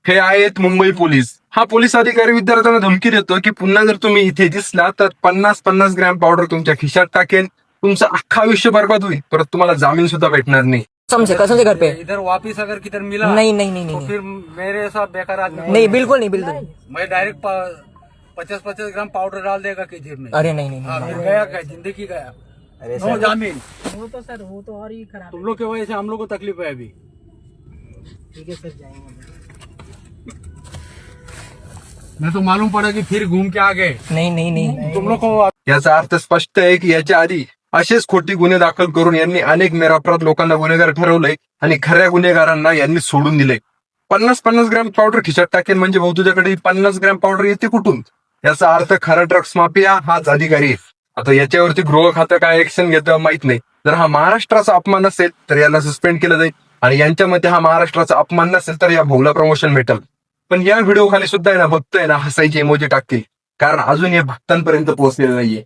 हे आहेत मुंबई पोलीस. हा पोलीस अधिकारी विद्यार्थ्यांना धमकी देतो की पुन्हा जर तुम्ही इथे दिसला तर 50 ग्रॅम पावडर तुमच्या खिशात टाकेन, तुमचं अख्खा आयुष्य बर्बाद होईल, परत तुम्हाला जामीन सुद्धा भेटणार नाही. कसम से घर पे इधर वापिस अगर किधर मिला नहीं नहीं नहीं तो नहीं फिर मेरे साथ बेकार आदमी नहीं बिल्कुल नहीं बिल्कुल मैं डायरेक्ट 50 ग्राम पाउडर डाल देगा कि जेब में। अरे नहीं नहीं हाँ, नहीं फिर गया क्या जिंदगी गया। अरे नो जामीन। वो तो सर वो तो और ही खराब तुम लोग की वजह से हम लोग को तकलीफ है अभी। ठीक है सर जाएंगे। मैं तो मालूम पड़ा कि फिर घूम के आ गए नहीं नहीं नहीं तुम लोग को। याचा अर्थ स्पष्ट आहे की याच्या आधी असेच खोटी गुन्हे दाखल करून यांनी अनेक निरपराध लोकांना गुन्हेगार ठरवलंय आणि खऱ्या गुन्हेगारांना यांनी सोडून दिले. 50 ग्रॅम पावडर खिशात टाकेन म्हणजे भाऊ तुझ्याकडे 50 ग्रॅम पावडर येते कुठून? याचा अर्थ खरा ड्रग्स माफिया हाच अधिकारी आहे. आता याच्यावरती गृह खातं काय ऍक्शन घेतं माहित नाही. जर हा महाराष्ट्राचा अपमान असेल तर याला सस्पेंड केलं जाईल आणि यांच्या मते हा महाराष्ट्राचा अपमान नसेल तर या भाऊला प्रमोशन भेटेल. पण या व्हिडिओ खाली सुद्धा आहे ना भक्त आहे ना हसायचे इमोजी टाकतील, कारण अजून हे भक्तांपर्यंत पोहोचलेलं नाहीये.